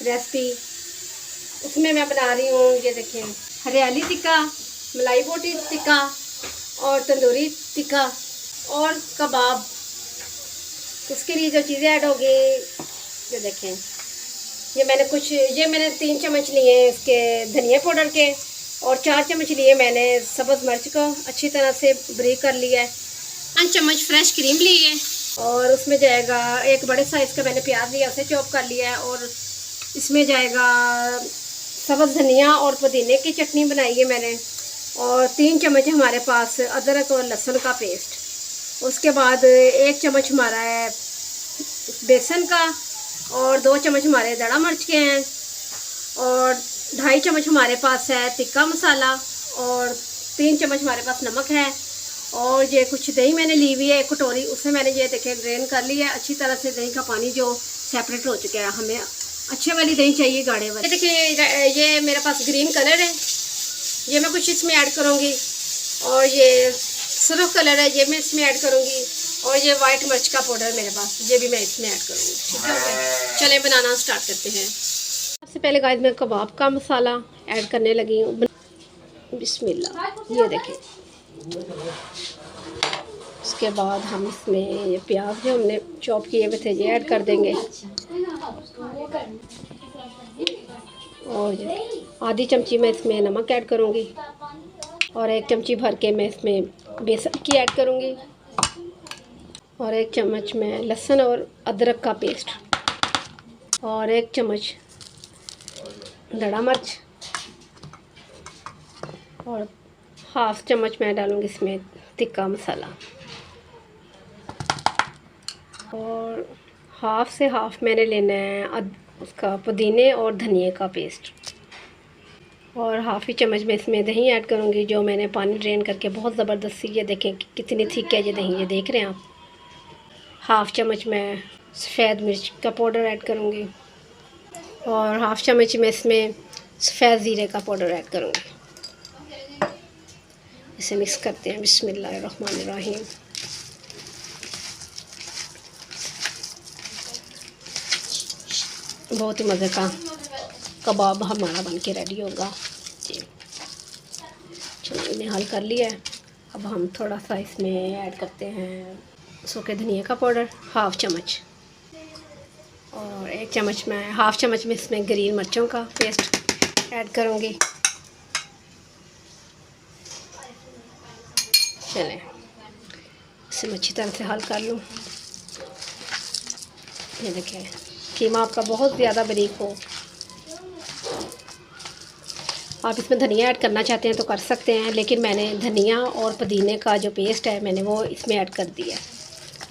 Recipe, उसमें मैं बना रही हूँ। ये देखें, हरियाली टिक्का, मलाई बोटी टिक्का और तंदूरी टिक्का और कबाब। उसके लिए जो चीज़ें ऐड होगी ये देखें, ये मैंने 3 चम्मच लिए हैं इसके धनिया पाउडर के और 4 चम्मच लिए मैंने सब्ज़ मिर्च को अच्छी तरह से ब्रीक कर लिया है। 5 चम्मच फ्रेश क्रीम ली है और उसमें जाएगा एक बड़े साइज़ का मैंने प्याज लिया, उसे चॉप कर लिया है। और इसमें जाएगा सब्ज़ धनिया और पुदीने की चटनी बनाई है मैंने और 3 चम्मच हमारे पास अदरक और लहसुन का पेस्ट। उसके बाद 1 चम्मच हमारा है बेसन का और 2 चम्मच हमारे दड़ा मिर्च के हैं और 2.5 चम्मच हमारे पास है तिक्का मसाला और 3 चम्मच हमारे पास नमक है। और ये कुछ दही मैंने ली हुई है, एक कटोरी, उसमें मैंने ये देखे ड्रेन कर लिया है अच्छी तरह से। दही का पानी जो सेपरेट हो चुका है, हमें अच्छे वाली दही चाहिए, गाढ़े वाली। देखिए ये मेरे पास ग्रीन कलर है, ये मैं कुछ इसमें ऐड करूँगी और ये सुर्ख कलर है, ये मैं इसमें ऐड करूँगी और ये वाइट मिर्च का पाउडर मेरे पास, ये भी मैं इसमें ऐड करूँगी। ठीक है, चलें बनाना स्टार्ट करते हैं। सबसे पहले गाइस मैं कबाब का मसाला ऐड करने लगी हूँ। बिस्मिल्लाह, ये देखें। उसके बाद हम इसमें ये प्याज जो हमने चॉप किए हुए थे ये ऐड कर देंगे और आधी चमची मैं इसमें नमक ऐड करूँगी और 1 चमची भर के मैं इसमें बेसन की ऐड करूँगी और 1 चम्मच में लहसुन और अदरक का पेस्ट और 1 चम्मच दड़ा मिर्च और हाफ चम्मच मैं डालूँगी इसमें तिक्का मसाला और हाफ से हाफ मैंने लेना है उसका पुदीने और धनिए का पेस्ट और हाफ ही चम्मच में इसमें दही ऐड करूँगी जो मैंने पानी ड्रेन करके बहुत ज़बरदस्ती, ये देखें कितनी थिक है ये दही, ये देख रहे हैं आप। हाफ चम्मच मैं सफ़ेद मिर्च का पाउडर ऐड करूँगी और हाफ चम्मच में इसमें सफ़ेद ज़ीरे का पाउडर ऐड करूँगी। इसे मिक्स करते हैं। बिस्मिल्लाहिर्रहमानिर्रहीम। बहुत ही मज़े का कबाब हमारा बन के रेडी होगा जी। चलो इन्हें हल कर लिया है। अब हम थोड़ा सा इसमें ऐड करते हैं सूखे धनिया का पाउडर, हाफ चम्मच और 1 चम्मच में हाफ चम्मच में इसमें ग्रीन मिर्चों का पेस्ट ऐड करूँगी। चलें इसे मैं अच्छी तरह से हल कर लूँ। ये देखें, कीमा आपका बहुत ज़्यादा बारीक हो, आप इसमें धनिया ऐड करना चाहते हैं तो कर सकते हैं, लेकिन मैंने धनिया और पुदीने का जो पेस्ट है मैंने वो इसमें ऐड कर दिया।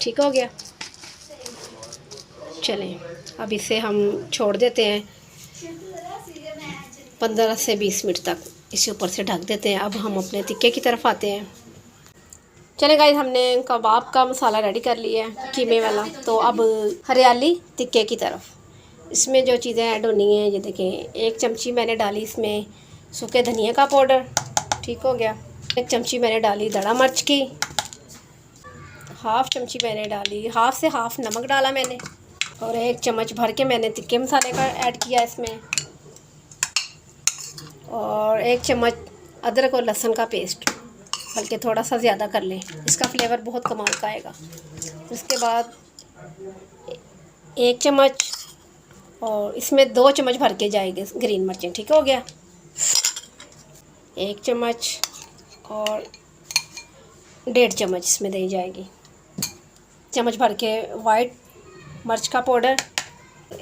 ठीक हो गया। चलें अब इसे हम छोड़ देते हैं 15 से 20 मिनट तक, इसे ऊपर से ढक देते हैं। अब हम अपने टिक्के की तरफ आते हैं। चलें गाइस, हमने कबाब का मसाला रेडी कर लिया है कीमे वाला, तो अब हरियाली टिक्के की तरफ। इसमें जो चीज़ें ऐड होनी हैं ये देखें, 1 चमची मैंने डाली इसमें सूखे धनिया का पाउडर, ठीक हो गया। 1 चमची मैंने डाली दड़ा मिर्च की, हाफ चमची मैंने डाली, हाफ से हाफ नमक डाला मैंने और 1 चम्मच भर के मैंने टिक्के मसाले का ऐड किया इसमें और 1 चम्मच अदरक और लहसुन का पेस्ट, बल्कि थोड़ा सा ज़्यादा कर लें, इसका फ्लेवर बहुत कमाल का आएगा। उसके बाद 1 चम्मच और इसमें 2 चम्मच भर के जाएंगे ग्रीन मिर्चें, ठीक हो गया। 1 चम्मच और 1.5 चम्मच इसमें दी जाएगी, चम्मच भर के वाइट मिर्च का पाउडर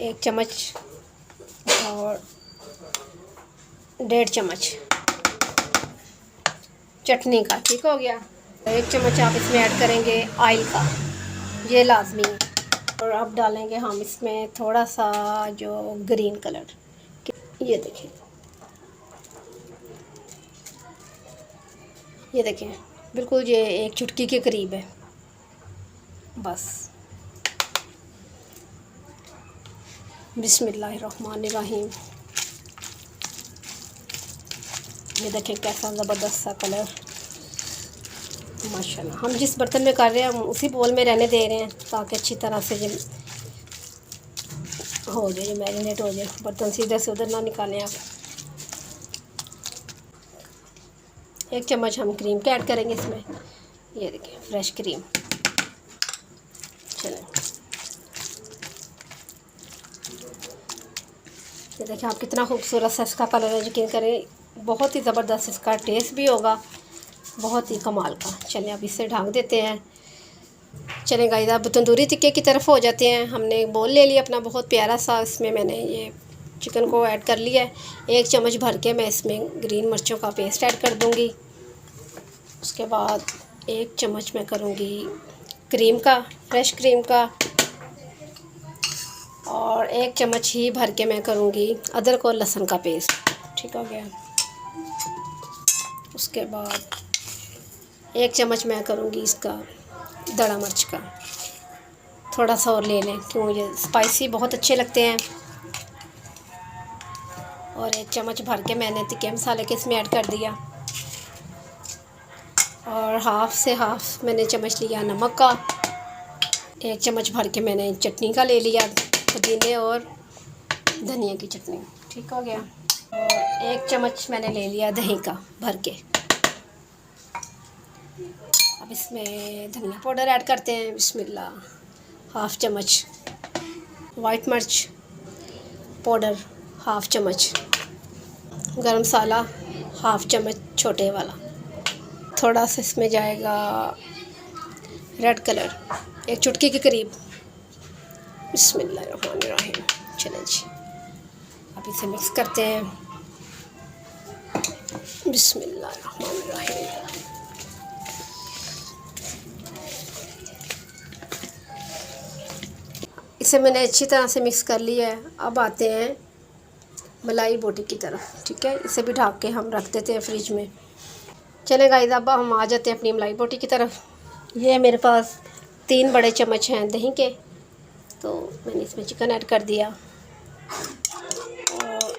1 चम्मच और 1.5 चम्मच चटनी का, ठीक हो गया। 1 चम्मच आप इसमें ऐड करेंगे ऑयल का, ये लाजमी है। और अब डालेंगे हम इसमें थोड़ा सा जो ग्रीन कलर, ये देखें, ये देखें बिल्कुल ये 1 चुटकी के करीब है बस। बिस्मिल्लाहिर्रहमानिर्रहीम। ये देखें कैसा ज़बरदस्त सा कलर, माशाल्लाह। हम जिस बर्तन में कर रहे हैं हम उसी बोल में रहने दे रहे हैं ताकि अच्छी तरह से हो जाए, ये मैरिनेट हो जाए। बर्तन से इधर से उधर ना निकालें आप। 1 चम्मच हम क्रीम का ऐड करेंगे इसमें। ये देखिए फ्रेश क्रीम। चलें, ये देखिए आप कितना खूबसूरत सा इसका कलर है। यकीन करें बहुत ही ज़बरदस्त इसका टेस्ट भी होगा, बहुत ही कमाल का। चलें अब इसे ढक देते हैं। चलें गाइस अब तंदूरी टिक्के की तरफ हो जाते हैं। हमने बोल ले लिया अपना बहुत प्यारा सा, इसमें मैंने ये चिकन को ऐड कर लिया है। 1 चम्मच भर के मैं इसमें ग्रीन मिर्चों का पेस्ट ऐड कर दूँगी। उसके बाद 1 चम्मच मैं करूँगी क्रीम का, फ्रेश क्रीम का, और 1 चम्मच ही भर के मैं करूँगी अदरक और लहसुन का पेस्ट। ठीक हो गया। उसके बाद 1 चम्मच मैं करूँगी इसका दड़ा मिर्च का। थोड़ा सा और ले लें क्यों ये स्पाइसी बहुत अच्छे लगते हैं। और 1 चम्मच भर के मैंने टिक्के मसाले के इसमें ऐड कर दिया। और हाफ़ से हाफ़ मैंने चम्मच लिया नमक का। 1 चम्मच भर के मैंने चटनी का ले लिया, पुदीने और धनिया की चटनी। ठीक हो गया। और 1 चम्मच मैंने ले लिया दही का भर के। अब इसमें धनिया पाउडर ऐड करते हैं। बिस्मिल्लाह। 1/2 चम्मच वाइट मिर्च पाउडर, 1/2 चम्मच गरम मसाला, 1/2 चम्मच छोटे वाला। थोड़ा सा इसमें जाएगा रेड कलर, 1 चुटकी के करीब। बिस्मिल्लाहिर्रहमानिर्रहीम। चलें जी अब इसे मिक्स करते हैं। बिस्मिल्लाहिर्रहमानिर्रहीम। इसे मैंने अच्छी तरह से मिक्स कर लिया है। अब आते हैं मलाई बोटी की तरफ। ठीक है, इसे भी ढक के हम रख देते हैं फ्रिज में। चलें गाइस अब हम आ जाते हैं अपनी मलाई बोटी की तरफ। ये मेरे पास 3 बड़े चम्मच हैं दही के, तो मैंने इसमें चिकन ऐड कर दिया। और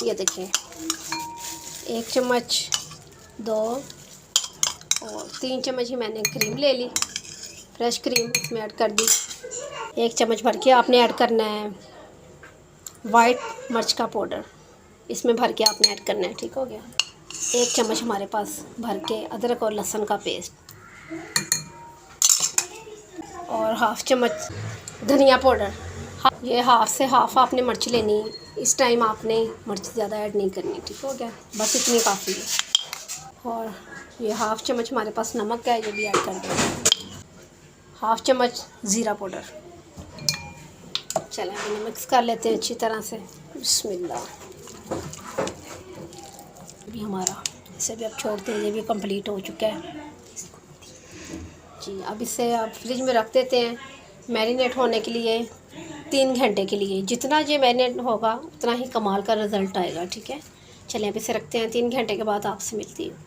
ये देखिए 1 चम्मच, 2 और 3 चम्मच ही मैंने क्रीम ले ली, फ्रेश क्रीम इसमें ऐड कर दी। 1 चम्मच भर के आपने ऐड करना है वाइट मिर्च का पाउडर, इसमें भर के आपने ऐड करना है। ठीक हो गया। 1 चम्मच हमारे पास भर के अदरक और लहसुन का पेस्ट, और 1/2 चम्मच धनिया पाउडर। ये हाफ़ से हाफ़ आपने मिर्च लेनी, इस टाइम आपने मिर्च ज़्यादा ऐड नहीं करनी। ठीक हो गया, बस इतनी काफ़ी है। और ये 1/2 चम्मच हमारे पास नमक है, ये भी ऐड कर देंगे। 1/2 चम्मच ज़ीरा पाउडर। चलें इन्हें मिक्स कर लेते हैं अच्छी तरह से। बिस्मिल्लाह। भी हमारा इसे भी अब छोड़ते हैं, ये भी कंप्लीट हो चुका है जी। अब इसे आप फ्रिज में रख देते हैं मैरिनेट होने के लिए 3 घंटे के लिए। जितना ये मैरिनेट होगा उतना ही कमाल का रिज़ल्ट आएगा। ठीक है, चलिए अब इसे रखते हैं। 3 घंटे के बाद आपसे मिलती हूँ।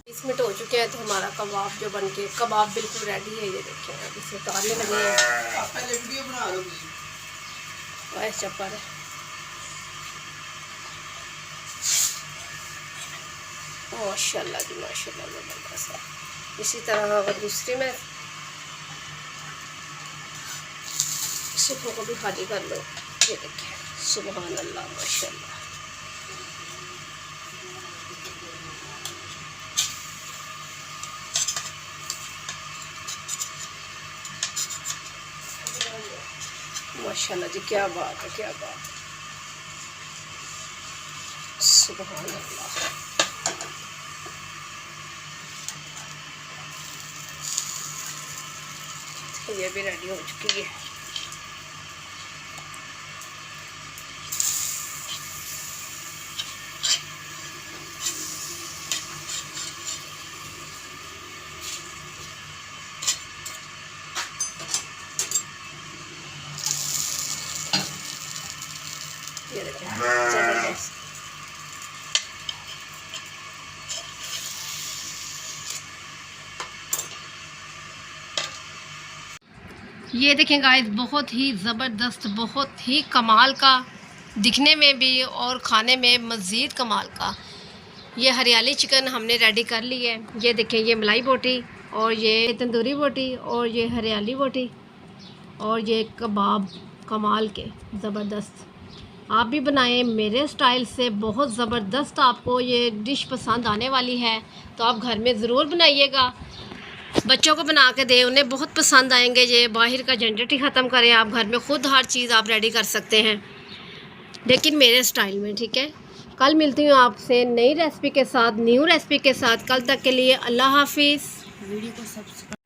20 मिनट हो चुके हैं तो हमारा कबाब जो बन के कबाब बिल्कुल रेडी है। ये देखिए अब इसे उतारने लगे हैं। ऐसा पर माशाल्लाह जी माशाल्लाह ज़बरदस्त है। इसी तरह अगर दूसरी में सिखों को भी खाली कर लो। ये देखिए सुभान अल्लाह माशाल्लाह। माशाल्लाह जी क्या बात है, क्या बात है, सुभान अल्लाह। ये भी रेडी हो चुकी है। ये देखिए जबरदस्त। ये देखें गाइस बहुत ही ज़बरदस्त, बहुत ही कमाल का, दिखने में भी और खाने में मज़ीद कमाल का। ये हरियाली चिकन हमने रेडी कर ली है। ये देखें ये मलाई बोटी और ये तंदूरी बोटी और ये हरियाली बोटी और ये कबाब कमाल के, ज़बरदस्त। आप भी बनाएं मेरे स्टाइल से, बहुत ज़बरदस्त आपको ये डिश पसंद आने वाली है। तो आप घर में ज़रूर बनाइएगा, बच्चों को बना के दें, उन्हें बहुत पसंद आएंगे। ये बाहर का झंझट ही ख़त्म करें, आप घर में ख़ुद हर चीज़ आप रेडी कर सकते हैं, लेकिन मेरे स्टाइल में, ठीक है। कल मिलती हूँ आपसे नई रेसिपी के साथ, न्यू रेसिपी के साथ। कल तक के लिए अल्लाह हाफिज़। वीडियो को सब्सक्राइब